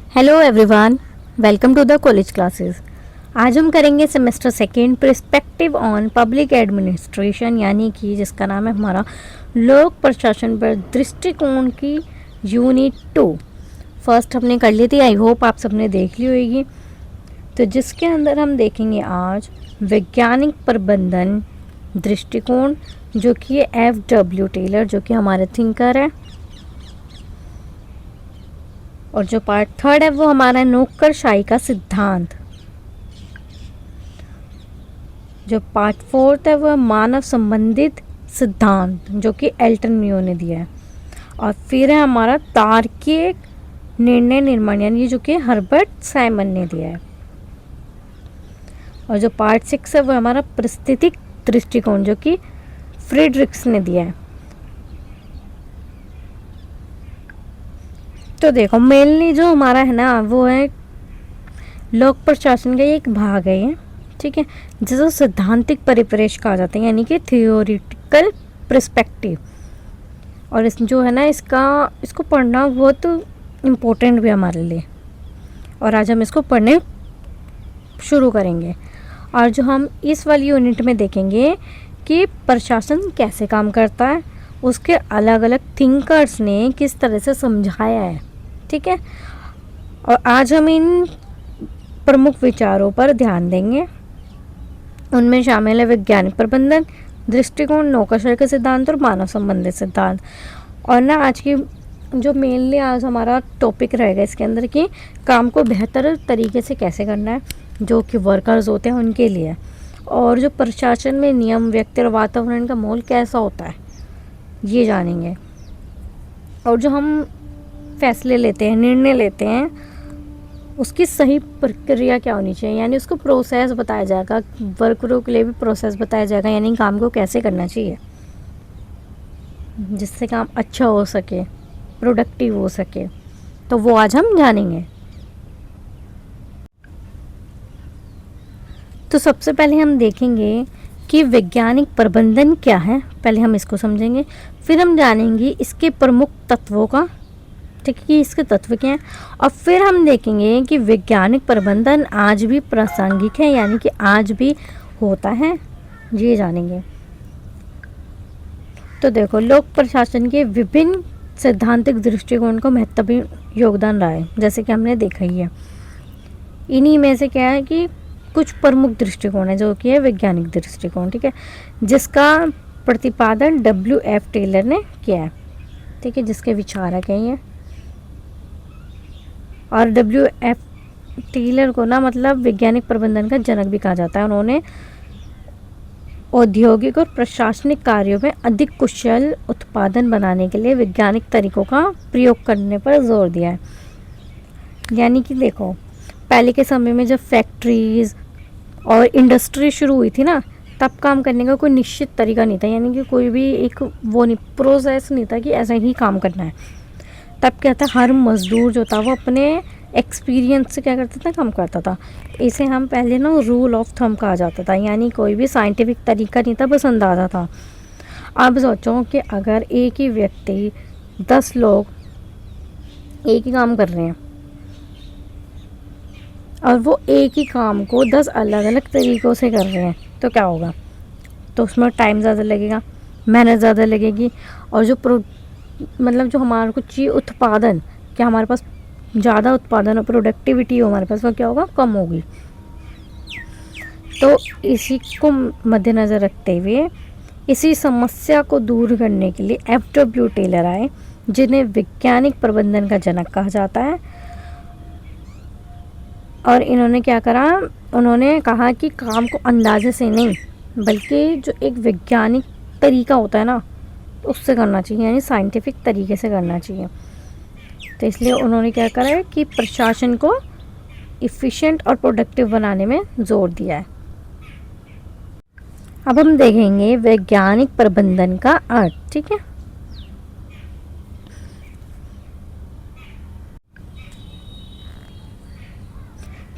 Hello everyone, welcome to the college classes. आज हम करेंगे semester second perspective on public administration, यानी कि जिसका नाम है हमारा लोक प्रशासन पर दृष्टिकोण की यूनिट 2। फर्स्ट हमने कर ली थी, आई होप आप सबने देख ली होगी। तो जिसके अंदर हम देखेंगे आज वैज्ञानिक प्रबंधन दृष्टिकोण, जो कि F.W. टेलर जो कि हमारे थिंकर है। और जो पार्ट थर्ड है वो हमारा नौकरशाही का सिद्धांत। जो पार्ट फोर्थ है वो मानव संबंधित सिद्धांत, जो कि एल्टन म्यो ने दिया है। और फिर है हमारा तार्किक निर्णय निर्माण, यानी जो कि हर्बर्ट साइमन ने दिया है। और जो पार्ट 6 है वो हमारा परिस्थितिक दृष्टिकोण, जो कि फ्रीडरिक्स ने दिया है। तो देखो, मेनली जो हमारा है ना वो है लोक प्रशासन का एक भाग है ये, ठीक है, जिसे सैद्धांतिक परिप्रेक्ष्य कहा जाता है, यानी कि थियोरिटिकल पर्सपेक्टिव। और इस जो है ना इसको पढ़ना बहुत इम्पोर्टेंट भी है हमारे लिए। और आज हम इसको पढ़ने शुरू करेंगे। और जो हम इस वाली यूनिट में देखेंगे कि प्रशासन कैसे काम करता है, उसके अलग अलग थिंकर्स ने किस तरह से समझाया है, ठीक है। और आज हम इन प्रमुख विचारों पर ध्यान देंगे। उनमें शामिल है वैज्ञानिक प्रबंधन दृष्टिकोण, नौकरशाही का सिद्धांत और मानव संबंधित सिद्धांत। और ना आज की जो मेनली आज हमारा टॉपिक रहेगा इसके अंदर कि काम को बेहतर तरीके से कैसे करना है, जो कि वर्कर्स होते हैं उनके लिए। और जो प्रशासन में नियम, व्यक्ति और वातावरण का माहौल कैसा होता है, ये जानेंगे। और जो हम फैसले लेते हैं, निर्णय लेते हैं, उसकी सही प्रक्रिया क्या होनी चाहिए, यानी उसको प्रोसेस बताया जाएगा। वर्करों के लिए भी प्रोसेस बताया जाएगा, यानी काम को कैसे करना चाहिए जिससे काम अच्छा हो सके, प्रोडक्टिव हो सके। तो वो आज हम जानेंगे। तो सबसे पहले हम देखेंगे कि वैज्ञानिक प्रबंधन क्या है। पहले हम इसको समझेंगे, फिर हम जानेंगे इसके प्रमुख तत्वों का, ठीक है, कि इसके तत्व क्या हैं। और फिर हम देखेंगे कि वैज्ञानिक प्रबंधन आज भी प्रासंगिक है, यानी कि आज भी होता है, ये जानेंगे। तो देखो, लोक प्रशासन के विभिन्न सैद्धांतिक दृष्टिकोण को महत्वपूर्ण योगदान रहा है, जैसे कि हमने देखा ही है। इन्हीं में से क्या है कि कुछ प्रमुख दृष्टिकोण है, जो कि है वैज्ञानिक दृष्टिकोण, ठीक है, जिसका प्रतिपादन W.F. टेलर ने किया है, ठीक है, जिसके विचारक हैं ये। और W.F. टेलर को ना मतलब वैज्ञानिक प्रबंधन का जनक भी कहा जाता है। उन्होंने औद्योगिक और प्रशासनिक कार्यों में अधिक कुशल उत्पादन बनाने के लिए वैज्ञानिक तरीकों का प्रयोग करने पर जोर दिया है। यानी कि देखो, पहले के समय में जब फैक्ट्रीज और इंडस्ट्री शुरू हुई थी ना, तब काम करने का कोई निश्चित तरीका नहीं था, यानी कि कोई भी एक वो नहीं, प्रोसेस नहीं था कि ऐसा ही काम करना है। तब क्या था, हर मज़दूर जो था वो अपने एक्सपीरियंस से क्या करता था, काम करता था। इसे हम पहले ना रूल ऑफ थंब कहा जाता था, यानी कोई भी साइंटिफिक तरीका नहीं था, बस अंदाज़ा था। अब सोचो कि अगर एक ही व्यक्ति 10 लोग एक ही काम कर रहे हैं और वो एक ही काम को 10 अलग अलग तरीक़ों से कर रहे हैं, तो क्या होगा, तो उसमें टाइम ज़्यादा लगेगा, मेहनत ज़्यादा लगेगी। और जो मतलब जो हमारे को चाहिए उत्पादन, क्या हमारे पास ज़्यादा उत्पादन और प्रोडक्टिविटी हो हमारे पास, वो क्या होगा, कम होगी। तो इसी को मद्देनज़र रखते हुए इसी समस्या को दूर करने के लिए F.W. टेलर आए, जिन्हें वैज्ञानिक प्रबंधन का जनक कहा जाता है। और इन्होंने क्या करा, उन्होंने कहा कि काम को अंदाजे से नहीं, बल्कि जो एक वैज्ञानिक तरीका होता है ना, उससे करना चाहिए, यानी साइंटिफिक तरीके से करना चाहिए। तो इसलिए उन्होंने क्या करा है कि प्रशासन को इफ़िशिएंट और प्रोडक्टिव बनाने में जोर दिया है। अब हम देखेंगे वैज्ञानिक प्रबंधन का अर्थ, ठीक है।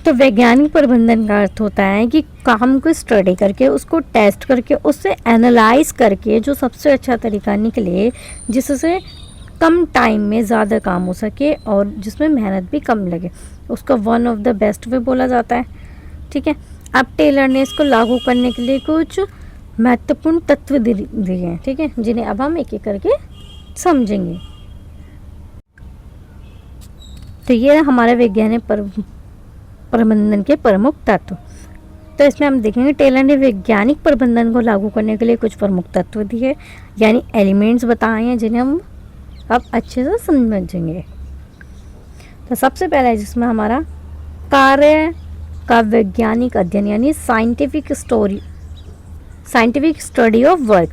तो वैज्ञानिक प्रबंधन का अर्थ होता है कि काम को स्टडी करके, उसको टेस्ट करके, उससे एनालाइज करके जो सबसे अच्छा तरीका निकले, जिससे कम टाइम में ज़्यादा काम हो सके और जिसमें मेहनत भी कम लगे, उसको one of the best way बोला जाता है। ठीक है, अब टेलर ने इसको लागू करने के लिए कुछ महत्वपूर्ण तत्व दिए हैं, ठीक है, जिन्हें अब हम एक एक करके समझेंगे। तो ये हमारे वैज्ञानिक प्रबंधन के प्रमुख तत्व। तो इसमें हम देखेंगे टेलर ने वैज्ञानिक प्रबंधन को लागू करने के लिए कुछ प्रमुख तत्व दिए, यानी एलिमेंट्स बताए हैं, जिन्हें हम अब अच्छे से समझेंगे। तो सबसे पहला है जिसमें हमारा कार्य का वैज्ञानिक अध्ययन, यानी साइंटिफिक स्टडी ऑफ वर्क,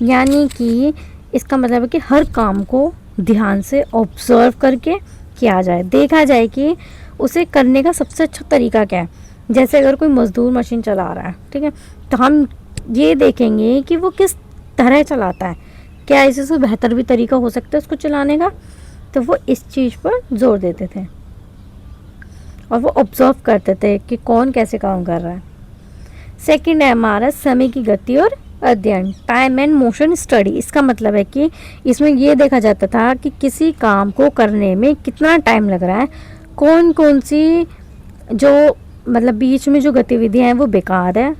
यानी कि इसका मतलब है कि हर काम को ध्यान से ऑब्जर्व करके किया जाए, देखा जाए कि उसे करने का सबसे अच्छा तरीका क्या है। जैसे अगर कोई मज़दूर मशीन चला रहा है, ठीक है, तो हम ये देखेंगे कि वो किस तरह चलाता है, क्या इससे बेहतर भी तरीका हो सकता है उसको चलाने का। तो वो इस चीज़ पर जोर देते थे और वो ऑब्जर्व करते थे कि कौन कैसे काम कर रहा है। सेकंड है हमारा समय की गति और अध्ययन, टाइम एंड मोशन स्टडी। इसका मतलब है कि इसमें ये देखा जाता था कि किसी काम को करने में कितना टाइम लग रहा है, कौन कौन सी जो मतलब बीच में जो गतिविधियाँ हैं वो बेकार है।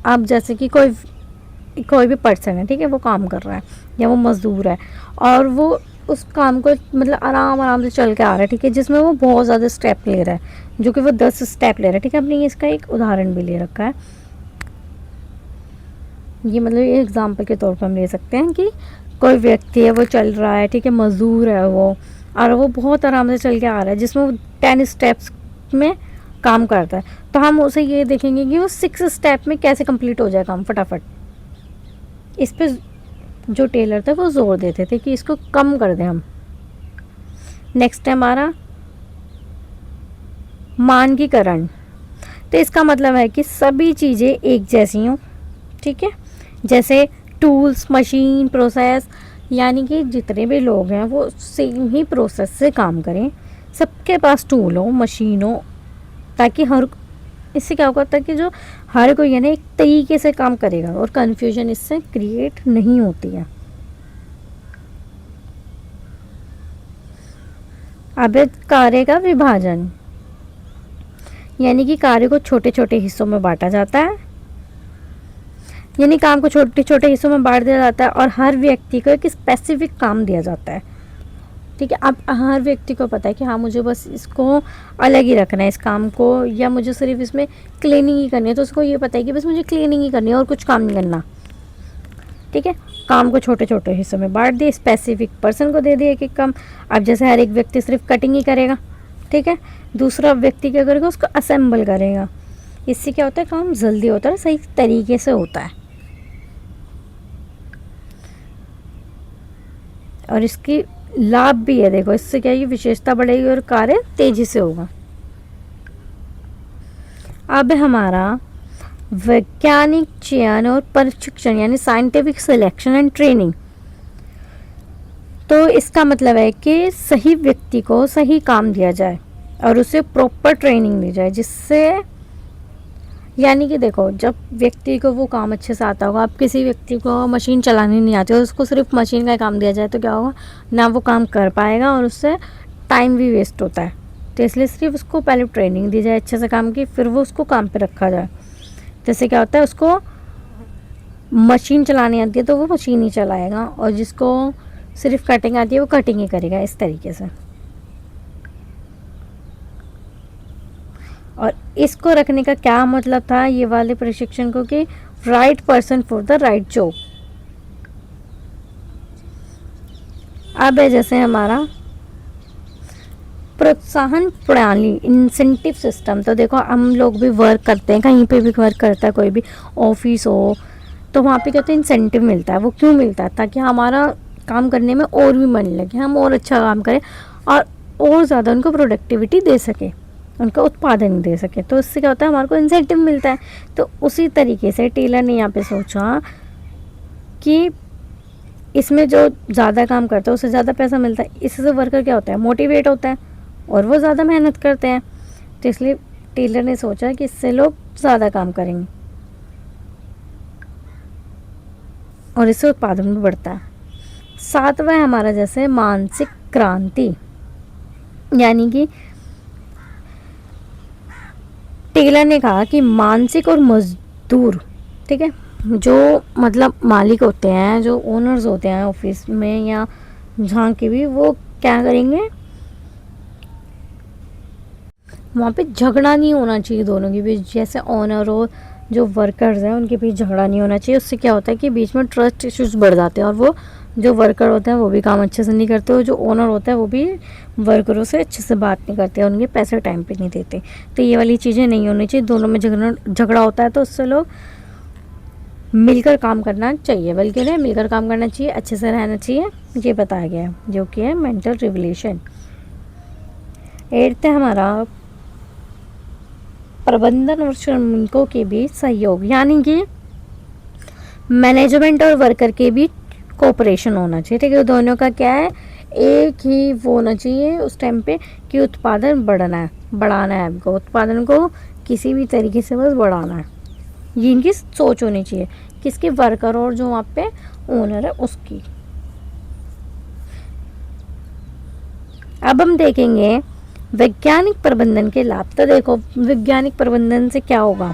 अब जैसे कि कोई भी पर्सन है, ठीक है, वो काम कर रहा है या वो मज़दूर है और वो उस काम को मतलब आराम से चल के आ रहा है, ठीक है, जिसमें वो बहुत ज़्यादा स्टेप ले रहा है, जो कि वो 10 स्टेप ले रहा है, ठीक है। हमने इसका एक उदाहरण भी ले रखा है, ये मतलब ये एग्जाम्पल के तौर पर हम ले सकते हैं कि कोई व्यक्ति है वो चल रहा है, ठीक है, मज़दूर है वो, और वो बहुत आराम से चल के आ रहा है, जिसमें वो 10 स्टेप्स में काम करता है। तो हम उसे ये देखेंगे कि वो 6 स्टेप में कैसे कंप्लीट हो जाए काम फटाफट। इस पे जो टेलर था वो जोर देते थे कि इसको कम कर दें हम। नेक्स्ट है हमारा मानकीकरण। तो इसका मतलब है कि सभी चीज़ें एक जैसी हों, ठीक है, जैसे टूल्स, मशीन, प्रोसेस, यानी कि जितने भी लोग हैं वो सेम ही प्रोसेस से काम करें, सबके पास टूल हो, मशीन हो, ताकि इससे क्या होगा कि जो हर कोई है ना एक तरीके से काम करेगा और कन्फ्यूजन इससे क्रिएट नहीं होती है। अब कार्य का विभाजन, यानी कि कार्य को छोटे छोटे हिस्सों में बांटा जाता है, यानी काम को छोटे छोटे हिस्सों में बांट दिया जाता है और हर व्यक्ति को एक स्पेसिफिक काम दिया जाता है, ठीक है। अब हर व्यक्ति को पता है कि हाँ मुझे बस इसको अलग ही रखना है इस काम को, या मुझे सिर्फ इसमें क्लीनिंग ही करनी है, तो उसको ये पता है कि बस मुझे क्लीनिंग ही करनी है और कुछ काम नहीं करना, ठीक है। काम को छोटे छोटे हिस्सों में बांट दिए, स्पेसिफिक पर्सन को दे दिए एक काम। अब जैसे हर एक व्यक्ति सिर्फ कटिंग ही करेगा, ठीक है, दूसरा व्यक्ति क्या करेगा, उसको असेंबल करेगा। इससे क्या होता है, काम जल्दी होता है, सही तरीके से होता है और इसकी लाभ भी है। देखो इससे क्या है, विशेषता बढ़ेगी और कार्य तेजी से होगा। अब हमारा वैज्ञानिक चयन और प्रशिक्षण, यानी साइंटिफिक सिलेक्शन एंड ट्रेनिंग। तो इसका मतलब है कि सही व्यक्ति को सही काम दिया जाए और उसे प्रॉपर ट्रेनिंग दी जाए, जिससे यानी कि देखो जब व्यक्ति को वो काम अच्छे से आता होगा, अब किसी व्यक्ति को मशीन चलानी नहीं आती और उसको सिर्फ मशीन का काम दिया जाए तो क्या होगा, ना वो काम कर पाएगा और उससे टाइम भी वेस्ट होता है। तो इसलिए सिर्फ उसको पहले ट्रेनिंग दी जाए अच्छे से काम की, फिर वो उसको काम पे रखा जाए। जैसे क्या होता है, उसको मशीन चलानी आती है तो वो मशीन ही चलाएगा और जिसको सिर्फ कटिंग आती है वो कटिंग ही करेगा, इस तरीके से। और इसको रखने का क्या मतलब था ये वाले प्रशिक्षण को, कि right person for the right job. अब है जैसे हमारा प्रोत्साहन प्रणाली, इंसेंटिव सिस्टम। तो देखो हम लोग भी वर्क करते हैं, कहीं पे भी वर्क करता है, कोई भी ऑफिस हो तो वहाँ पे क्या होता है, इंसेंटिव मिलता है। वो क्यों मिलता है, ताकि हमारा काम करने में और भी मन लगे, हम और अच्छा काम करें और ज़्यादा उनको प्रोडक्टिविटी दे सके, उनका उत्पादन दे सके। तो इससे क्या होता है, हमारे को इंसेंटिव मिलता है। तो उसी तरीके से टेलर ने यहाँ पे सोचा कि इसमें जो ज़्यादा काम करता है उससे ज़्यादा पैसा मिलता है, इससे वर्कर क्या होता है, मोटिवेट होता है और वो ज़्यादा मेहनत करते हैं। तो इसलिए टेलर ने सोचा कि इससे लोग ज़्यादा काम करेंगे और इससे उत्पादन भी बढ़ता है। सातवां है हमारा जैसे मानसिक क्रांति, यानी कि टेलर ने कहा कि मानसिक और मजदूर, ठीक है, जो मतलब मालिक होते हैं, जो ओनर्स होते हैं ऑफिस में या जहाँ के भी, वो क्या करेंगे, वहाँ पे झगड़ा नहीं होना चाहिए दोनों के बीच, जैसे ओनर और जो वर्कर्स हैं उनके बीच झगड़ा नहीं होना चाहिए। उससे क्या होता है कि बीच में ट्रस्ट इश्यूज बढ़ जाते हैं और वो जो वर्कर होते हैं वो भी काम अच्छे से नहीं करते, और जो ओनर होता है वो भी वर्करों से अच्छे से बात नहीं करते, उनके पैसे टाइम पे नहीं देते। तो ये वाली चीज़ें नहीं होनी चाहिए, दोनों में झगड़ा होता है तो उससे लोग मिलकर काम करना चाहिए, बल्कि उन्हें मिलकर काम करना चाहिए, अच्छे से रहना चाहिए, ये बताया गया है, जो कि है मेंटल रेगुलेशन। 8th है हमारा प्रबंधन और श्रमिकों के बीच सहयोग, यानी कि मैनेजमेंट और वर्कर के बीच कोऑपरेशन होना चाहिए, ठीक है। दोनों का क्या है, एक ही वो होना चाहिए उस टाइम पे कि उत्पादन बढ़ाना है आपको, उत्पादन को किसी भी तरीके से बस बढ़ाना है, ये इनकी सोच होनी चाहिए, किसके, वर्कर और जो वहाँ पे ओनर है उसकी। अब हम देखेंगे वैज्ञानिक प्रबंधन के लाभ। तो देखो वैज्ञानिक प्रबंधन से क्या होगा,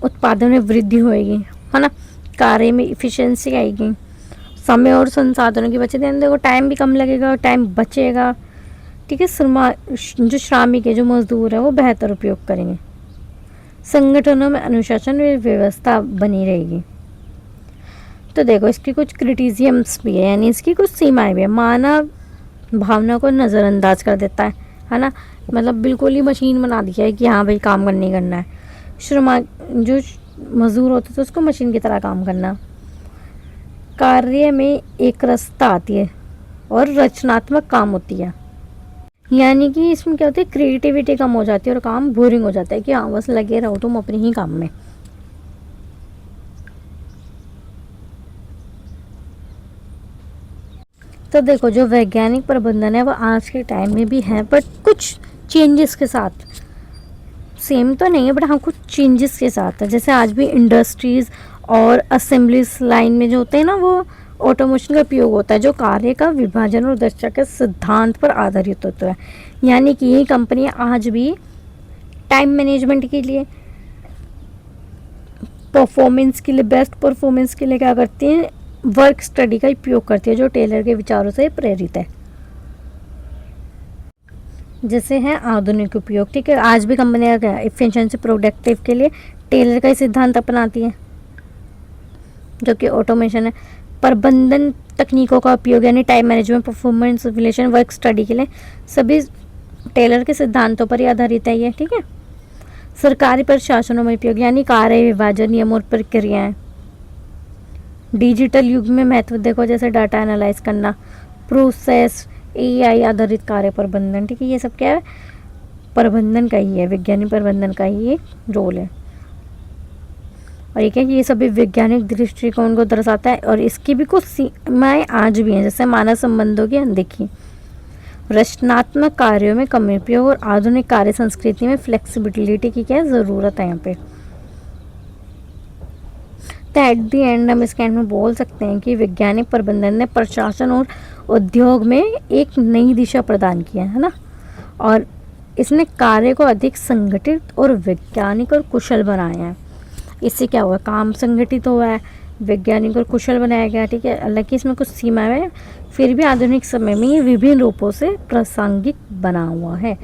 उत्पादन में वृद्धि होएगी, है ना, कार्य में इफिशिएंसी आएगी, समय और संसाधनों की बचत, यानी देखो टाइम भी कम लगेगा और टाइम बचेगा, ठीक है। जो श्रमिक है, जो मजदूर है, वो बेहतर उपयोग करेंगे, संगठनों में अनुशासन और व्यवस्था बनी रहेगी। तो देखो इसकी कुछ क्रिटिसिजम्स भी है, यानी इसकी कुछ सीमाएं भी है। मानव भावना को नज़रअंदाज कर देता है ना, मतलब बिल्कुल ही मशीन बना दिया है कि हाँ भाई काम नहीं करना है। जो मजदूर होते थे उसको मशीन की तरह काम करना, कार्य में एक रसता आती है और रचनात्मक काम होती है, यानी कि इसमें क्या होती है, क्रिएटिविटी कम हो जाती है और काम बोरिंग हो जाता है कि हाँ बस लगे रहो तुम अपने ही काम में। तो देखो जो वैज्ञानिक प्रबंधन है वो आज के टाइम में भी है, बट कुछ चेंजेस के साथ, सेम तो नहीं है बट हाँ कुछ चेंजेस के साथ है। जैसे आज भी इंडस्ट्रीज़ और असेंबलीज लाइन में जो होते हैं ना, वो ऑटोमेशन का उपयोग होता है, जो कार्य का विभाजन और दक्षता के सिद्धांत पर आधारित होता है। यानी कि ये कंपनियां आज भी टाइम मैनेजमेंट के लिए, परफॉर्मेंस के लिए, बेस्ट परफॉर्मेंस के लिए क्या करती हैं, वर्क स्टडी का उपयोग करती है, जो टेलर के विचारों से प्रेरित है। जैसे है आधुनिक उपयोग, ठीक है, आज भी कंपनियां एफिशिएंसी प्रोडक्टिव के लिए टेलर का ही सिद्धांत अपनाती हैं, जो कि ऑटोमेशन है। प्रबंधन तकनीकों का उपयोग, यानी time management, performance relation, work study के लिए सभी टेलर के सिद्धांतों पर ही आधारित है ये, ठीक है। सरकारी प्रशासनों में उपयोग, यानी कार्य विभाजन, नियम और प्रक्रियाएं। डिजिटल युग में महत्व देखो, जैसे डाटा एनालाइज करना, प्रोसेस, एआई आधारित कार्य प्रबंधन, ठीक है, ये सब क्या है, प्रबंधन का ही है, वैज्ञानिक प्रबंधन का ही एक रोल है। और ये क्या, ये सभी वैज्ञानिक दृष्टिकोण को दर्शाता है और इसकी भी कुछ सीमाएं आज भी हैं, जैसे मानव संबंधों की अनदेखी, रचनात्मक कार्यों में कम उपयोग और आधुनिक कार्य संस्कृति में फ्लेक्सिबिलिटी की क्या ज़रूरत है यहाँ पे। तो एट दी एंड हम इसके एंड में बोल सकते हैं कि वैज्ञानिक प्रबंधन ने प्रशासन और उद्योग में एक नई दिशा प्रदान किया है ना, और इसने कार्य को अधिक संगठित और वैज्ञानिक और कुशल बनाया है। इससे क्या हुआ, काम संगठित हुआ है, वैज्ञानिक और कुशल बनाया गया, ठीक है। हालांकि इसमें कुछ सीमाएं हैं, फिर भी आधुनिक समय में ये विभिन्न रूपों से प्रासंगिक बना हुआ है।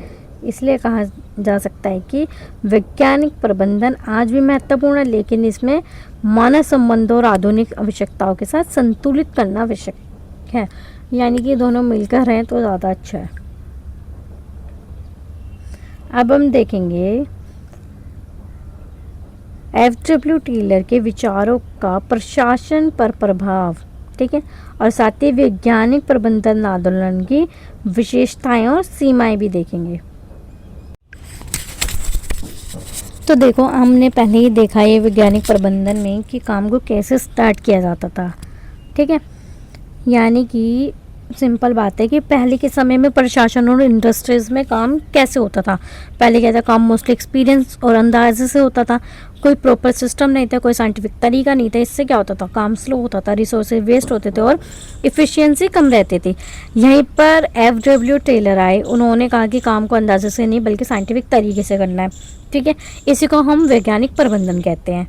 इसलिए कहा जा सकता है कि वैज्ञानिक प्रबंधन आज भी महत्वपूर्ण है, लेकिन इसमें मानव संबंधों और आधुनिक आवश्यकताओं के साथ संतुलित करना आवश्यक है, यानी कि दोनों मिलकर रहें तो ज़्यादा अच्छा है। अब हम देखेंगे एफ.डब्ल्यू. टेलर के विचारों का प्रशासन पर प्रभाव, ठीक है, और साथ ही वैज्ञानिक प्रबंधन आंदोलन की विशेषताएं और सीमाएं भी देखेंगे। तो देखो हमने पहले ही देखा ये वैज्ञानिक प्रबंधन में कि काम को कैसे स्टार्ट किया जाता था, ठीक है। यानी कि सिंपल बात है कि पहले के समय में प्रशासन और इंडस्ट्रीज में काम कैसे होता था। पहले क्या था, काम मोस्टली एक्सपीरियंस और अंदाजे से होता था। कोई प्रॉपर सिस्टम नहीं था, कोई साइंटिफिक तरीका नहीं था। इससे क्या होता था, काम स्लो होता था, रिसोर्सेज वेस्ट होते थे और इफ़िशियंसी कम रहती थी। यहीं पर F.W. टेलर आए, उन्होंने कहा कि काम को अंदाजे से नहीं बल्कि साइंटिफिक तरीके से करना है। ठीक है, इसी को हम वैज्ञानिक प्रबंधन कहते हैं।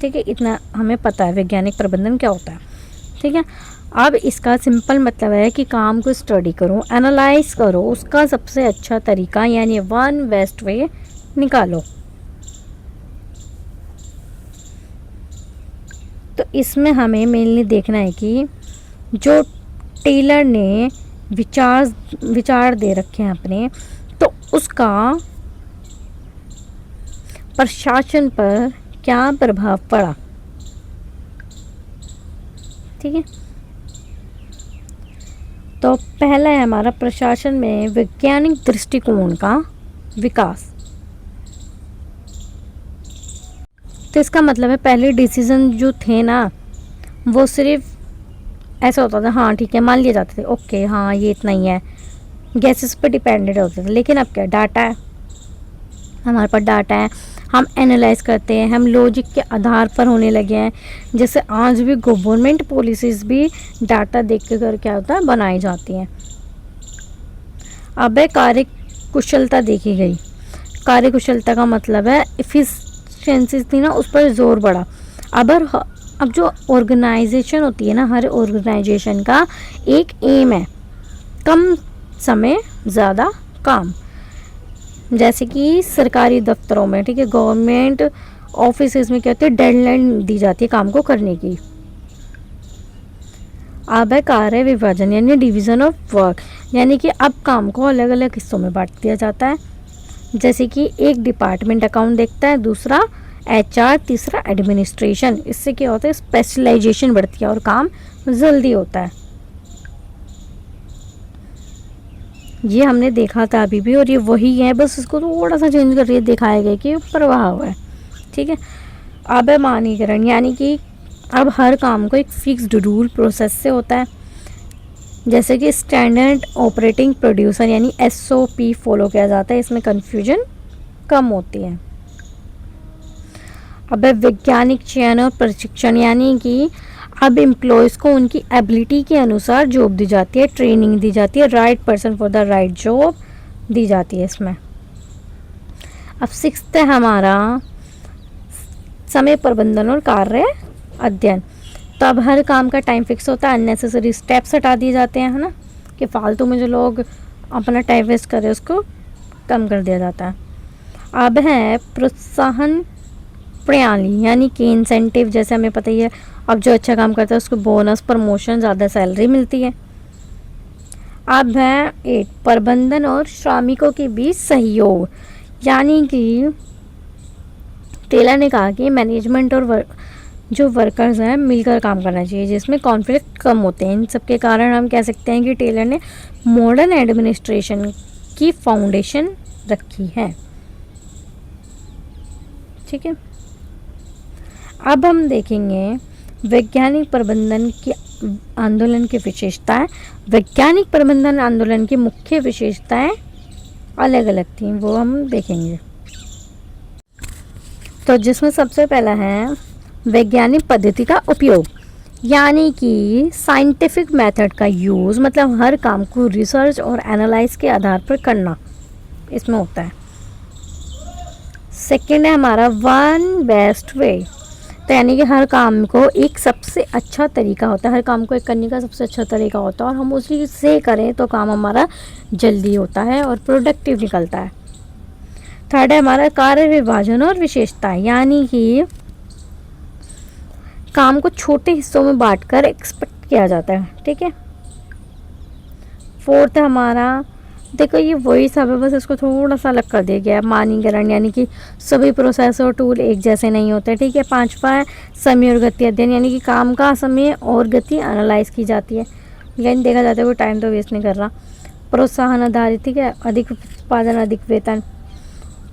ठीक है, इतना हमें पता है वैज्ञानिक प्रबंधन क्या होता है। ठीक है, अब इसका सिंपल मतलब है कि काम को स्टडी करो, एनालाइज करो, उसका सबसे अच्छा तरीका यानी वन बेस्ट वे निकालो। तो इसमें हमें मेनली देखना है कि जो टेलर ने विचार दे रखे हैं अपने, तो उसका प्रशासन पर क्या प्रभाव पड़ा। ठीक है, तो पहला है हमारा प्रशासन में वैज्ञानिक दृष्टिकोण का विकास। तो इसका मतलब है पहले डिसीजन जो थे ना, वो सिर्फ ऐसा होता था, हाँ ठीक है मान लिए जाते थे, ओके हाँ ये इतना ही है, गैसेस पर डिपेंडेंट होते थे। लेकिन अब क्या, डाटा है हमारे पास, डाटा है, हम एनालाइज करते हैं, हम लॉजिक के आधार पर होने लगे हैं। जैसे आज भी गवर्नमेंट पॉलिसीज़ भी डाटा देख कर क्या होता है बनाई जाती हैं। अब कार्य कुशलता देखी गई। कार्य कुशलता का मतलब है एफिशिएंसीज थी ना, उस पर जोर बढ़ा। अब जो ऑर्गेनाइजेशन होती है ना, हर ऑर्गेनाइजेशन का एक एम है, कम समय ज़्यादा काम। जैसे कि सरकारी दफ्तरों में, ठीक है, गवर्नमेंट ऑफिस में क्या होती है, डेडलाइन दी जाती है काम को करने की। अब है कार्य विभाजन यानी डिवीज़न ऑफ वर्क, यानी कि अब काम को अलग अलग हिस्सों में बांट दिया जाता है। जैसे कि एक डिपार्टमेंट अकाउंट देखता है, दूसरा HR, तीसरा एडमिनिस्ट्रेशन। इससे क्या होता है, स्पेशलाइजेशन बढ़ती है और काम जल्दी होता है। ये हमने देखा था अभी भी और ये वही है, बस इसको थोड़ा सा चेंज करके दिखाया गया कि प्रभाव है। ठीक है, अब है मानकीकरण, यानी कि अब हर काम को एक फिक्स्ड रूल प्रोसेस से होता है। जैसे कि स्टैंडर्ड ऑपरेटिंग प्रोड्यूसर यानी SOP फॉलो किया जाता है, इसमें कन्फ्यूजन कम होती है। अब है वैज्ञानिक चयन और प्रशिक्षण, यानी कि अब एम्प्लॉयज़ को उनकी एबिलिटी के अनुसार जॉब दी जाती है, ट्रेनिंग दी जाती है, right person for the right job दी जाती है इसमें। अब 6th है हमारा समय प्रबंधन और कार्य अध्ययन। तो अब हर काम का टाइम फिक्स होता है, अननेसेसरी स्टेप्स हटा दिए जाते हैं, है ना, कि फालतू में जो लोग अपना टाइम वेस्ट कर रहे हैं उसको कम कर दिया जाता है। अब है प्रोत्साहन प्रणाली, यानी कि इंसेंटिव। जैसे हमें पता ही है, अब जो अच्छा काम करता है उसको बोनस, प्रमोशन, ज़्यादा सैलरी मिलती है। अब है 8 प्रबंधन और श्रमिकों के बीच सहयोग, यानी कि टेलर ने कहा कि मैनेजमेंट और जो वर्कर्स हैं मिलकर काम करना चाहिए, जिसमें कॉन्फ्लिक्ट कम होते हैं। इन सब के कारण हम कह सकते हैं कि टेलर ने मॉडर्न एडमिनिस्ट्रेशन की फाउंडेशन रखी है। ठीक है, अब हम देखेंगे वैज्ञानिक प्रबंधन की आंदोलन की विशेषताएं। वैज्ञानिक प्रबंधन आंदोलन की मुख्य विशेषताएं अलग अलग थी, वो हम देखेंगे। तो जिसमें सबसे पहला है वैज्ञानिक पद्धति का उपयोग, यानी कि साइंटिफिक मेथड का यूज़, मतलब हर काम को रिसर्च और एनालाइज के आधार पर करना इसमें होता है। सेकेंड है हमारा वन बेस्ट वे, तो यानी कि हर काम को एक सबसे अच्छा तरीका होता है, हर काम को एक करने का सबसे अच्छा तरीका होता है और हम उसी से करें तो काम हमारा जल्दी होता है और प्रोडक्टिव निकलता है। थर्ड है हमारा कार्य विभाजन और विशेषताएं, यानी कि काम को छोटे हिस्सों में बांटकर एक्सपेक्ट किया जाता है। ठीक है, फोर्थ है हमारा, देखो ये वही सब है, बस इसको थोड़ा सा अलग कर दिया गया है, मानकीकरण, यानी कि सभी प्रोसेस और टूल एक जैसे नहीं होते। ठीक है, 5वां है समय और गति अध्ययन, यानी कि काम का समय और गति एनालाइज की जाती है, यानी देखा जाता है वो टाइम तो वेस्ट नहीं कर रहा। प्रोत्साहन आधारित, ठीक है, अधिक उत्पादन अधिक वेतन,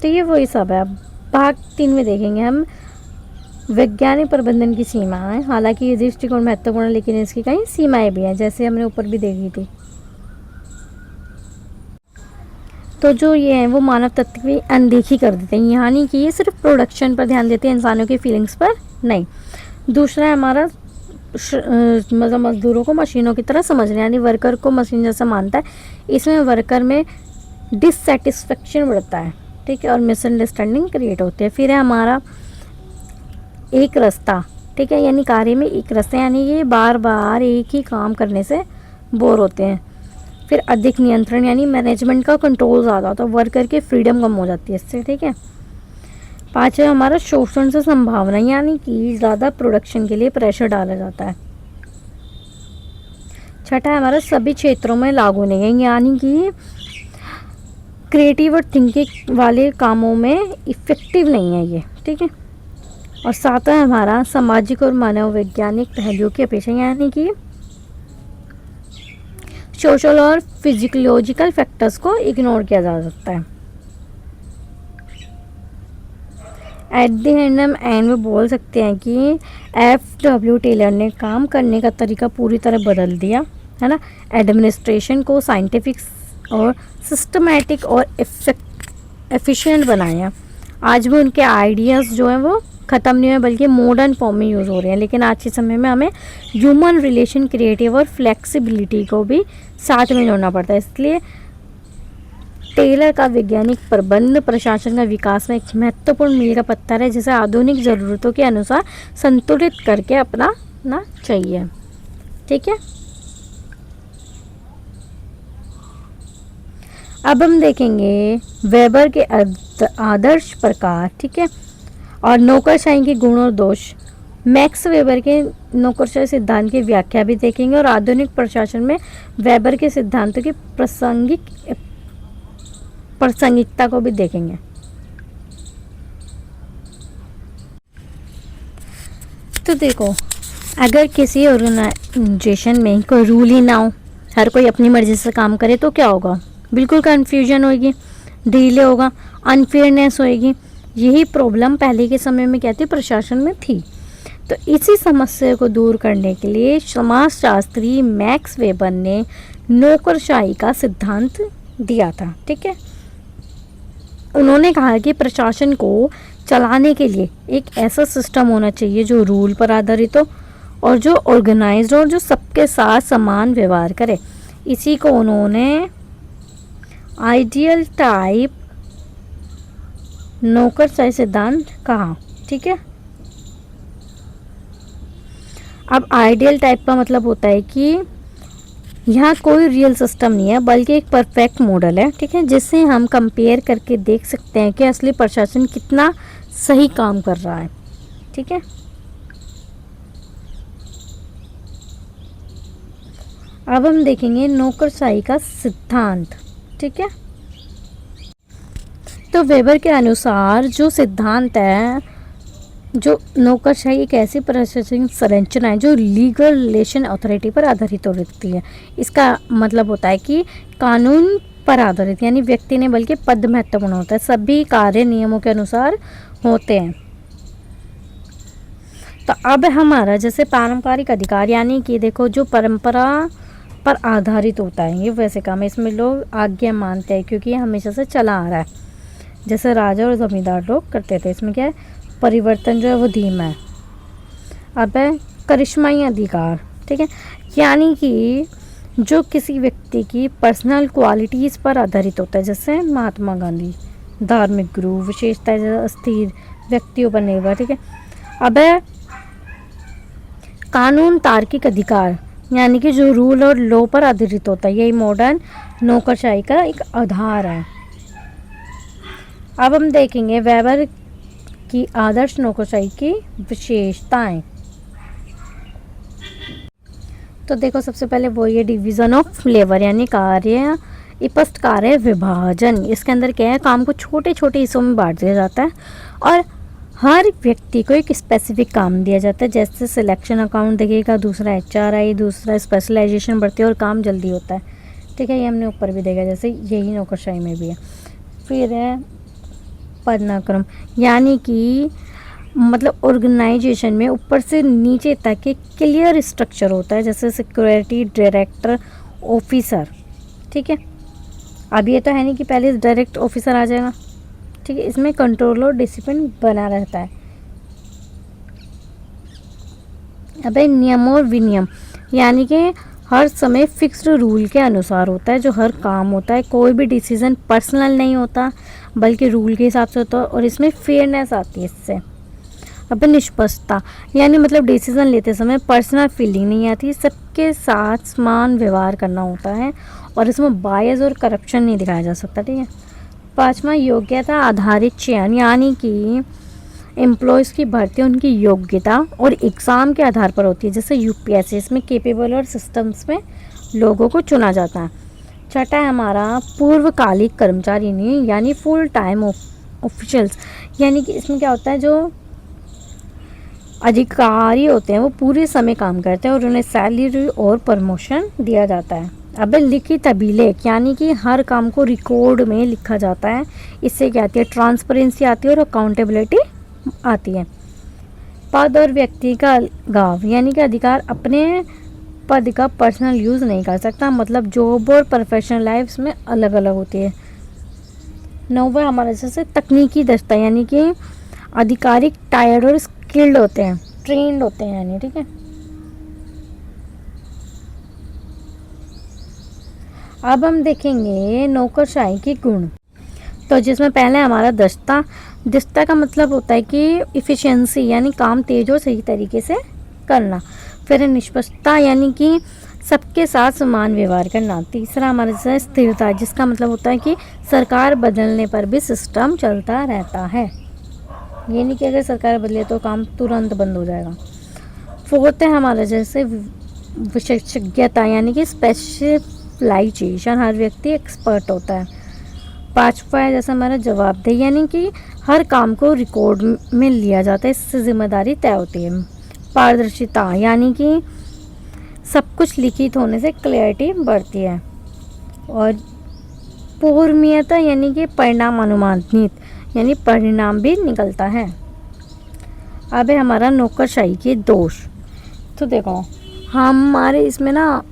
तो ये वही सब है। भाग 3 में देखेंगे हम वैज्ञानिक प्रबंधन की सीमाएं। हालांकि ये दृष्टिकोण महत्वपूर्ण है लेकिन इसकी कई सीमाएं भी हैं, जैसे हमने ऊपर भी देखी थी। तो जो ये है वो मानव तत्व की अनदेखी कर देते हैं, यानी कि ये सिर्फ प्रोडक्शन पर ध्यान देते हैं, इंसानों की फीलिंग्स पर नहीं। दूसरा है हमारा मतलब मजदूरों को मशीनों की तरह समझना, यानी वर्कर को मशीन जैसा मानता है। इसमें वर्कर में डिससेटिस्फेक्शन बढ़ता है, ठीक है, और मिसअंडरस्टैंडिंग क्रिएट होती है। फिर है हमारा एक रास्ता, ठीक है, यानी कार्य में एक रास्ता, यानी ये बार बार एक ही काम करने से बोर होते हैं। फिर अधिक नियंत्रण, यानी मैनेजमेंट का कंट्रोल ज़्यादा होता है, वर्कर की फ्रीडम कम हो जाती है इससे, ठीक है। 5 है हमारा शोषण से संभावना, यानी कि ज़्यादा प्रोडक्शन के लिए प्रेशर डाला जाता है। 6 है हमारा सभी क्षेत्रों में लागू नहीं है, यानी कि क्रिएटिव और थिंकिंग वाले कामों में इफ़ेक्टिव नहीं है ये, ठीक है। और 7 है हमारा सामाजिक और मनोवैज्ञानिक पहलुओं की अपेक्षा, यानी कि सोशल और फिजियोलॉजिकल फैक्टर्स को इग्नोर किया जा सकता है। एट द एंड हम एंड में बोल सकते हैं कि F.W. टेलर ने काम करने का तरीका पूरी तरह बदल दिया, है ना। एडमिनिस्ट्रेशन को साइंटिफिक और सिस्टमैटिक और एफिशिएंट बनाया। आज भी उनके आइडियाज़ जो हैं वो ख़त्म नहीं हुए, बल्कि मॉडर्न फॉर्म में यूज़ हो रहे हैं। लेकिन आज के समय में हमें ह्यूमन रिलेशन, क्रिएटिव और फ्लेक्सिबिलिटी को भी साथ में जोड़ना पड़ता है। इसलिए टेलर का वैज्ञानिक प्रबंध प्रशासन का विकास में एक महत्वपूर्ण मील का पत्थर है, जिसे आधुनिक ज़रूरतों के अनुसार संतुलित करके अपनाना चाहिए, ठीक है। अब हम देखेंगे वेबर के आदर्श प्रकार, ठीक है, और नौकरशाही के गुण और दोष। मैक्स वेबर के नौकरशाही सिद्धांत की व्याख्या भी देखेंगे और आधुनिक प्रशासन में वेबर के सिद्धांतों की प्रासंगिकता को भी देखेंगे। तो देखो, अगर किसी ऑर्गेनाइजेशन में कोई रूल ही ना हो, हर कोई अपनी मर्जी से काम करे, तो क्या होगा? बिल्कुल कन्फ्यूजन होगी, डिले होगा, अनफेयरनेस होएगी। यही प्रॉब्लम पहले के समय में क्या थी? प्रशासन में थी। तो इसी समस्या को दूर करने के लिए समाजशास्त्री मैक्स वेबर ने नौकरशाही का सिद्धांत दिया था, ठीक है। उन्होंने कहा कि प्रशासन को चलाने के लिए एक ऐसा सिस्टम होना चाहिए जो रूल पर आधारित हो और जो ऑर्गेनाइज्ड हो और जो सबके साथ समान व्यवहार करे। इसी को उन्होंने आइडियल टाइप नौकरशाही सिद्धांत कहा, ठीक है। अब आइडियल टाइप का मतलब होता है कि यहाँ कोई रियल सिस्टम नहीं है, बल्कि एक परफेक्ट मॉडल है, ठीक है, जिससे हम कंपेयर करके देख सकते हैं कि असली प्रशासन कितना सही काम कर रहा है, ठीक है। अब हम देखेंगे नौकरशाही का सिद्धांत, ठीक है। तो वेबर के अनुसार जो सिद्धांत है, जो नौकरशाही एक ऐसी प्रशासनिक संरचना है जो लीगल रिलेशन अथॉरिटी पर आधारित होती है। इसका मतलब होता है कि कानून पर आधारित, यानी व्यक्ति ने बल्कि पद महत्वपूर्ण होता है, सभी कार्य नियमों के अनुसार होते हैं। तो अब हमारा जैसे पारंपरिक अधिकार, यानी कि देखो जो परंपरा पर आधारित होता है, ये वैसे काम है, इसमें लोग आज्ञा मानते हैं क्योंकि ये हमेशा से चला आ रहा है, जैसे राजा और जमींदार लोग करते थे। इसमें क्या है? परिवर्तन जो है वो धीमा है। अब है करिश्माई अधिकार, ठीक है, यानी कि जो किसी व्यक्ति की पर्सनल क्वालिटीज़ पर आधारित होता है, जैसे महात्मा गांधी, धार्मिक गुरु, विशेषता अस्थिर व्यक्तियों पर निर्भर, ठीक है। अब है कानून तार्किक अधिकार, यानी कि जो रूल और लॉ पर आधारित होता है, यही मॉडर्न नौकरशाही का एक आधार है। अब हम देखेंगे वेबर की आदर्श नौकरशाही की विशेषताएं। तो देखो, सबसे पहले वो ये डिवीज़न ऑफ लेबर, यानी कार्य स्पष्ट कार्य विभाजन। इसके अंदर क्या है? काम को छोटे छोटे हिस्सों में बांट दिया जाता है और हर व्यक्ति को एक स्पेसिफिक काम दिया जाता है। जैसे सिलेक्शन अकाउंट देखेगा, दूसरा HRI, दूसरा स्पेशलाइजेशन बढ़ती है और काम जल्दी होता है, ठीक है। ये हमने ऊपर भी देखा, जैसे यही नौकरशाही में भी है। फिर है पदानुक्रम, यानी कि मतलब ऑर्गेनाइजेशन में ऊपर से नीचे तक एक क्लियर स्ट्रक्चर होता है, जैसे सिक्योरिटी, डायरेक्टर, ऑफिसर, ठीक है। अब ये तो है नहीं कि पहले डायरेक्ट ऑफिसर आ जाएगा, ठीक है। इसमें कंट्रोल और डिसिप्लिन बना रहता है। अबे नियम और विनियम, यानी कि हर समय फिक्स्ड रूल के अनुसार होता है जो हर काम होता है। कोई भी डिसीजन पर्सनल नहीं होता बल्कि रूल के हिसाब से होता है, और इसमें फेयरनेस आती है इससे। अब निष्पक्षता, यानी मतलब डिसीजन लेते समय पर्सनल फीलिंग नहीं आती, सबके साथ समान व्यवहार करना होता है, और इसमें बायस और करप्शन नहीं दिखाया जा सकता, ठीक है। पांचवा, योग्यता आधारित चयन, यानी कि एम्प्लॉयज़ की भर्ती उनकी योग्यता और एग्ज़ाम के आधार पर होती है, जैसे यूपीएससी, इसमें केपेबल और सिस्टम्स में लोगों को चुना जाता है। छठा है हमारा पूर्वकालिक कर्मचारी नहीं, यानी फुल टाइम ऑफिशियल्स, यानी कि इसमें क्या होता है, जो अधिकारी होते हैं वो पूरे समय काम करते हैं और उन्हें सैलरी और प्रमोशन दिया जाता है। अब लिखित अभिलेख, यानी कि हर काम को रिकॉर्ड में लिखा जाता है। इससे क्या आती है, ट्रांसपेरेंसी आती है और अकाउंटेबिलिटी आती है। पद और व्यक्ति का अलगाव, यानी कि अधिकार अपने पद का पर्सनल यूज़ नहीं कर सकता, मतलब जॉब और प्रोफेशनल लाइफ में अलग अलग होती है। नौवा हमारे जैसे तकनीकी दक्षता, यानी कि आधिकारिक टायर्ड और स्किल्ड होते हैं, ट्रेंड होते हैं, यानी ठीक है। अब हम देखेंगे नौकरशाही के गुण। तो जिसमें पहले हमारा दक्षता का मतलब होता है कि इफ़िशिएंसी, यानी काम तेज और सही तरीके से करना। फिर निष्पक्षता, यानी कि सबके साथ समान व्यवहार करना। तीसरा हमारे साथ स्थिरता, जिसका मतलब होता है कि सरकार बदलने पर भी सिस्टम चलता रहता है, ये नहीं कि अगर सरकार बदले तो काम तुरंत बंद हो जाएगा। फोर्थ है हमारा जैसे विशेषज्ञता, यानी कि स्पेशलाइजेशन, हर व्यक्ति एक्सपर्ट होता है। पांचवा है जैसे हमारा जवाबदेही, यानी कि हर काम को रिकॉर्ड में लिया जाता है, इससे जिम्मेदारी तय होती है। पारदर्शिता, यानी कि सब कुछ लिखित होने से क्लैरिटी बढ़ती है। और पूर्वनीयता, यानी कि परिणाम अनुमानित, यानी परिणाम भी निकलता है। अब है हमारा नौकरशाही के दोष। तो देखो हमारे इसमें ना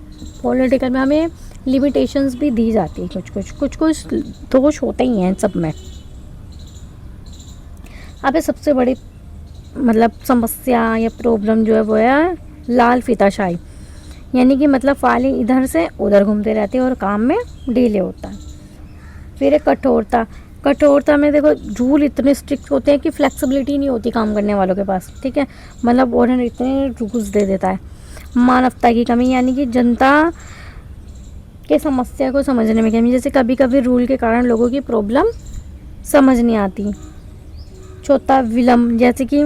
पॉलिटिकल में हमें लिमिटेशंस भी दी जाती है, कुछ दोष होते ही हैं सब में। अब सबसे बड़ी मतलब समस्या या प्रॉब्लम जो है वो है लाल फीताशाही, यानी कि मतलब फाइलें इधर से उधर घूमते रहते हैं और काम में डिले होता है। फिर कठोरता में देखो रूल इतने स्ट्रिक्ट होते हैं कि फ्लेक्सिबिलिटी नहीं होती काम करने वालों के पास, ठीक है। मतलब ओनर इतने रूल्स दे देता है। मानवता की कमी, यानी कि जनता के समस्या को समझने में कमी, जैसे कभी कभी रूल के कारण लोगों की प्रॉब्लम समझ नहीं आती। चौथा विलम्ब, जैसे कि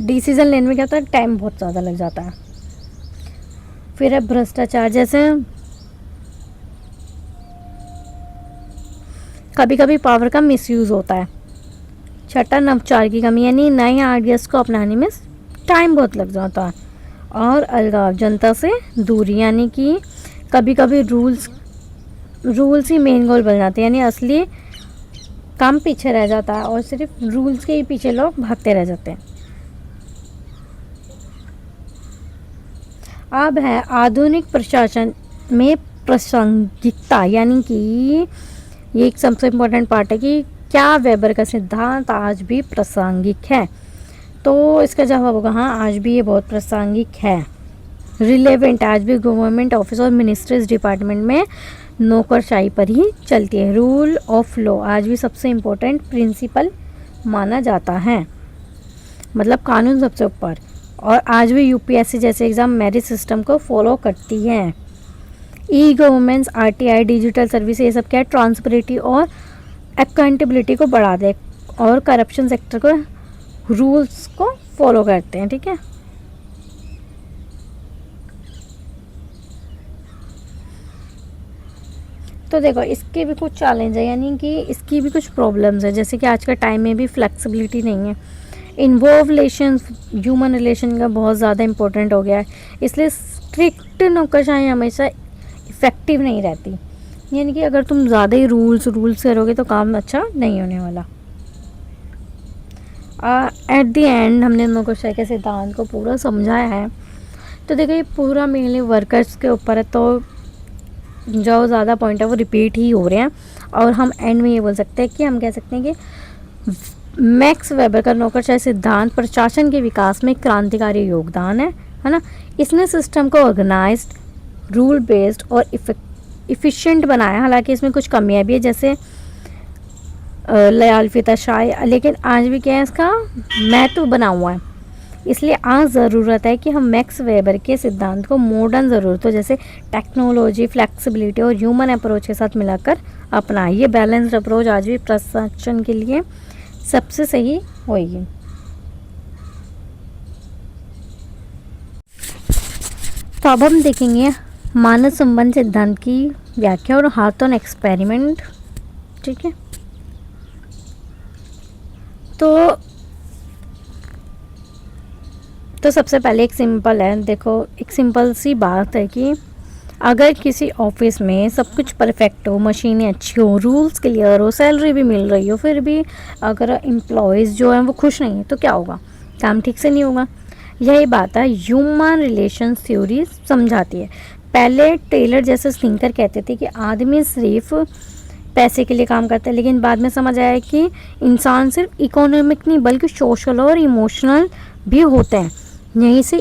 डिसीजन लेने में क्या होता है, टाइम बहुत ज़्यादा लग जाता है। फिर है भ्रष्टाचार, जैसे कभी कभी पावर का मिसयूज़ होता है। छठा नवचार की कमी, यानी नए आइडियाज़ को अपनाने में टाइम बहुत लग जाता है। और अलगाव, जनता से दूरी, यानी कि कभी कभी रूल्स ही मेन गोल बन जाते हैं, यानी असली काम पीछे रह जाता है और सिर्फ रूल्स के ही पीछे लोग भागते रह जाते हैं। अब है आधुनिक प्रशासन में प्रासंगिकता, यानी कि ये एक सबसे इम्पोर्टेंट पार्ट है कि क्या वेबर का सिद्धांत आज भी प्रासंगिक है। तो इसका जवाब होगा हाँ, आज भी ये बहुत प्रासंगिक है, रिलेवेंट। आज भी गवर्नमेंट ऑफिस और मिनिस्ट्रीज डिपार्टमेंट में नौकरशाही पर ही चलती है। रूल ऑफ लॉ आज भी सबसे इम्पोर्टेंट प्रिंसिपल माना जाता है, मतलब कानून सबसे ऊपर। और आज भी यूपीएससी जैसे एग्ज़ाम मेरिट सिस्टम को फॉलो करती है। E governance, RTI, digital service, ये सब क्या है, ट्रांसपेरेंसी और अकाउंटेबिलिटी को बढ़ा दे और करप्शन सेक्टर को रूल्स को फॉलो करते हैं, ठीक है। तो देखो इसके भी कुछ चैलेंज है, यानी कि इसकी भी कुछ प्रॉब्लम्स है, जैसे कि आज का टाइम में भी फ्लेक्सिबिलिटी नहीं है। इन्वॉल्व रिलेशन, ह्यूमन रिलेशन का बहुत ज़्यादा इम्पोर्टेंट हो गया है, इसलिए स्ट्रिक्ट नौकरशाही हमेशा इफ़ेक्टिव नहीं रहती, यानी कि अगर तुम ज़्यादा ही रूल्स करोगे तो काम अच्छा नहीं होने वाला। एट द एंड हमने नौकरशाही के सिद्धांत को पूरा समझाया है। तो देखो ये पूरा मेनली वर्कर्स के ऊपर है, तो जो ज़्यादा पॉइंट है वो रिपीट ही हो रहे हैं, और हम एंड में ये बोल सकते हैं कि हम कह सकते हैं कि मैक्स वेबर का नौकरशाही सिद्धांत प्रशासन के विकास में क्रांतिकारी योगदान है ना। इसने सिस्टम को ऑर्गेनाइज्ड, रूल बेस्ड और इफ़िशिएंट बनाया। हालांकि इसमें कुछ कमियां भी है, जैसे लयालफिताशाही, लेकिन आज भी क्या है, इसका महत्व बना हुआ है। इसलिए आज ज़रूरत है कि हम मैक्स वेबर के सिद्धांत को मॉडर्न ज़रूरतों जैसे टेक्नोलॉजी, फ्लेक्सिबिलिटी और ह्यूमन अप्रोच के साथ मिलाकर अपनाएं। ये बैलेंस्ड अप्रोच आज भी प्रशासन के लिए सबसे सही होगी। तो अब हम देखेंगे मानव संबंध सिद्धांत की व्याख्या और हाथ ऑन एक्सपेरिमेंट। ठीक है, तो सबसे पहले एक सिंपल है, देखो एक सिंपल सी बात है कि अगर किसी ऑफिस में सब कुछ परफेक्ट हो, मशीनें अच्छी हो, रूल्स क्लियर हो, सैलरी भी मिल रही हो, फिर भी अगर एम्प्लॉयज़ जो हैं वो खुश नहीं है, तो क्या होगा? काम ठीक से नहीं होगा। यही बात है ह्यूमन रिलेशंस थ्योरी समझाती है। पहले टेलर जैसे थिंकर कहते थे कि आदमी सिर्फ पैसे के लिए काम करता है, लेकिन बाद में समझ आया कि इंसान सिर्फ इकोनॉमिक नहीं बल्कि सोशल और इमोशनल भी होते हैं। यहीं से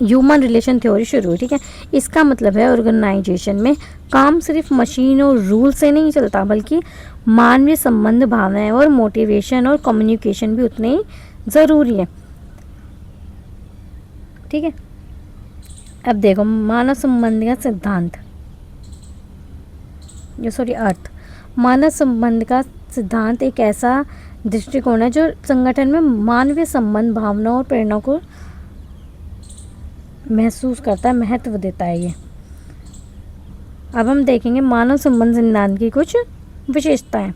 ह्यूमन रिलेशन थ्योरी शुरू हुई। ठीक है, इसका मतलब है ऑर्गेनाइजेशन में काम सिर्फ मशीन और रूल से नहीं चलता, बल्कि मानवीय संबंध, भावनाएं और मोटिवेशन और कम्युनिकेशन भी उतने ही ज़रूरी है। ठीक है, अब देखो मानव संबंध का सिद्धांत, अर्थ। मानव संबंध का सिद्धांत एक ऐसा दृष्टिकोण है जो संगठन में मानवीय संबंध, भावनाओं और प्रेरणा को महसूस करता है, महत्व देता है ये। अब हम देखेंगे मानव संबंध सिद्धांत की कुछ विशेषताएं,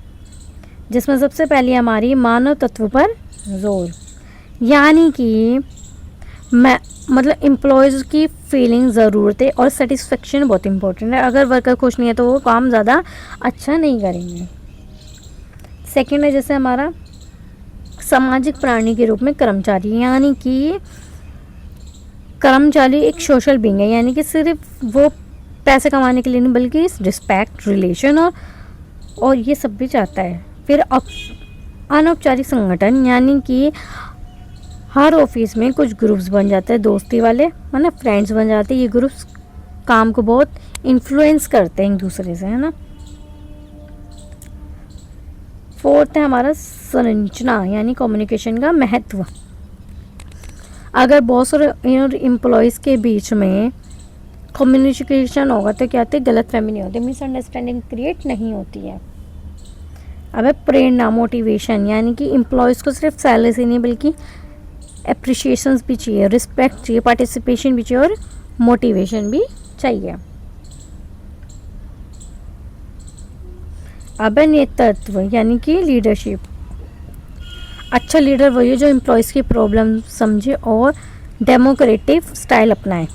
जिसमें सबसे पहली हमारी मानव तत्व पर जोर, यानी कि मतलब एम्प्लॉयज़ की फीलिंग, ज़रूरतें और सेटिस्फेक्शन बहुत इंपॉर्टेंट है। अगर वर्कर खुश नहीं है तो वो काम ज़्यादा अच्छा नहीं करेंगे। सेकेंड है जैसे हमारा सामाजिक प्राणी के रूप में कर्मचारी, यानी कि कर्मचारी एक सोशल बीइंग है, यानी कि सिर्फ वो पैसे कमाने के लिए नहीं बल्कि रिस्पेक्ट, रिलेशन और ये सब भी चाहता है। फिर अनौपचारिक संगठन, यानी कि हर ऑफिस में कुछ ग्रुप्स बन जाते हैं, दोस्ती वाले, है ना, फ्रेंड्स बन जाते हैं। ये ग्रुप्स काम को बहुत इन्फ्लुएंस करते हैं एक दूसरे से, है ना। फोर्थ है हमारा संरचना, यानी कम्युनिकेशन का महत्व। अगर बॉस और एम्प्लॉयज़ के बीच में कम्युनिकेशन होगा तो क्या होती है, गलतफहमी नहीं होती, मिसअंडरस्टैंडिंग क्रिएट नहीं होती है। अब है प्रेरणा, मोटिवेशन, यानी कि एम्प्लॉयज़ को सिर्फ सैलरी से नहीं बल्कि अप्रिशिएशंस भी चाहिए, रिस्पेक्ट चाहिए, पार्टिसिपेशन भी चाहिए और मोटिवेशन भी चाहिए। अब है नेतृत्व, यानी कि लीडरशिप। अच्छा लीडर वही है जो एम्प्लॉयज़ की प्रॉब्लम समझे और डेमोक्रेटिक स्टाइल अपनाए।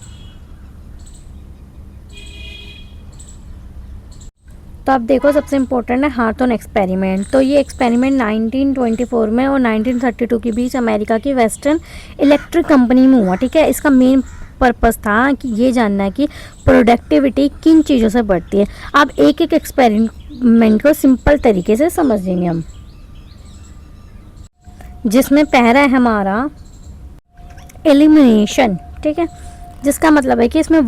तो अब देखो सबसे इम्पोर्टेंट है हार्ट ऑन एक्सपेरिमेंट। तो ये एक्सपेरिमेंट 1924 में और 1932 के बीच अमेरिका की वेस्टर्न इलेक्ट्रिक कंपनी में हुआ। ठीक है, इसका मेन पर्पस था कि ये जानना है कि प्रोडक्टिविटी किन चीज़ों से बढ़ती है। अब एक एक एक्सपेरिमेंट को सिंपल तरीके से समझेंगे हम, जिसमें पहला है हमारा एलिमिनेशन। ठीक है, जिसका मतलब है कि इसमें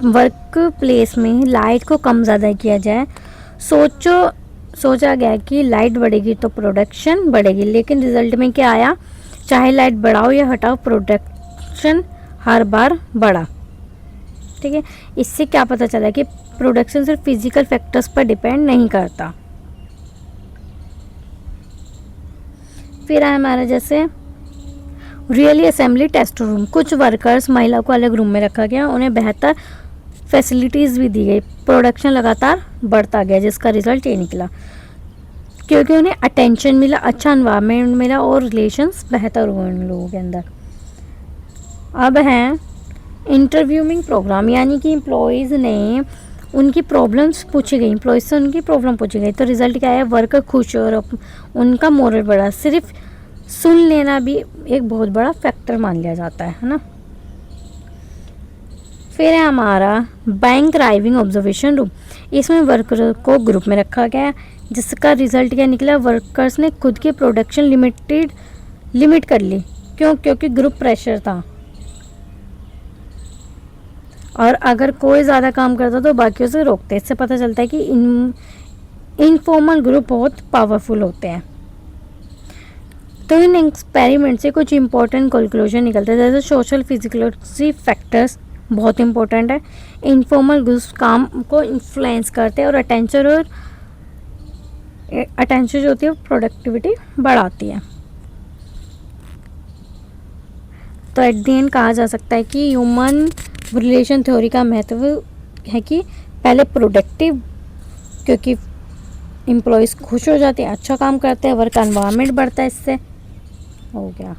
वर्क प्लेस में लाइट को कम ज़्यादा किया जाए। सोचा गया कि लाइट बढ़ेगी तो प्रोडक्शन बढ़ेगी, लेकिन रिजल्ट में क्या आया, चाहे लाइट बढ़ाओ या हटाओ प्रोडक्शन हर बार बढ़ा। ठीक है, इससे क्या पता चला कि प्रोडक्शन सिर्फ फिजिकल फैक्टर्स पर डिपेंड नहीं करता। फिर है हमारा जैसे रियली असेंबली टेस्ट रूम। कुछ वर्कर्स, महिला को अलग रूम में रखा गया, उन्हें बेहतर फैसिलिटीज़ भी दी गई, प्रोडक्शन लगातार बढ़ता गया, जिसका रिजल्ट ये निकला क्योंकि उन्हें अटेंशन मिला, अच्छा एनवायरनमेंट मिला और रिलेशंस बेहतर हुए उन लोगों के अंदर। अब हैं इंटरव्यूइंग प्रोग्राम, यानी कि एम्प्लॉयज़ ने उनकी प्रॉब्लम्स पूछी गई, एम्प्लॉयज़ से उनकी प्रॉब्लम पूछी गई, तो रिज़ल्ट क्या है, वर्कर खुश और उनका मोरल बढ़ा। सिर्फ सुन लेना भी एक बहुत बड़ा फैक्टर मान लिया जाता है ना। फिर है हमारा बैंक राइविंग ऑब्जर्वेशन रूम। इसमें वर्कर को ग्रुप में रखा गया है, जिसका रिजल्ट क्या निकला, वर्कर्स ने खुद की प्रोडक्शन लिमिट कर ली। क्यों? क्योंकि ग्रुप प्रेशर था, और अगर कोई ज़्यादा काम करता तो बाकियों से रोकते। इससे पता चलता है कि इनफॉर्मल ग्रुप बहुत पावरफुल होते हैं। तो इन एक्सपेरिमेंट से कुछ इंपॉर्टेंट कंक्लूजन निकलते हैं, जैसे सोशल फिजिकोलॉजी फैक्टर्स बहुत इंपॉर्टेंट है, इनफॉर्मल ग्रुप्स काम को इन्फ्लुएंस करते हैं, और अटेंशन जो होती है प्रोडक्टिविटी बढ़ाती है। तो एट द एंड कहा जा सकता है कि ह्यूमन रिलेशन थ्योरी का महत्व है कि पहले प्रोडक्टिव, क्योंकि एम्प्लॉयज़ खुश हो जाते हैं, अच्छा काम करते हैं, वर्क एनवायरनमेंट बढ़ता है, इससे हो गया।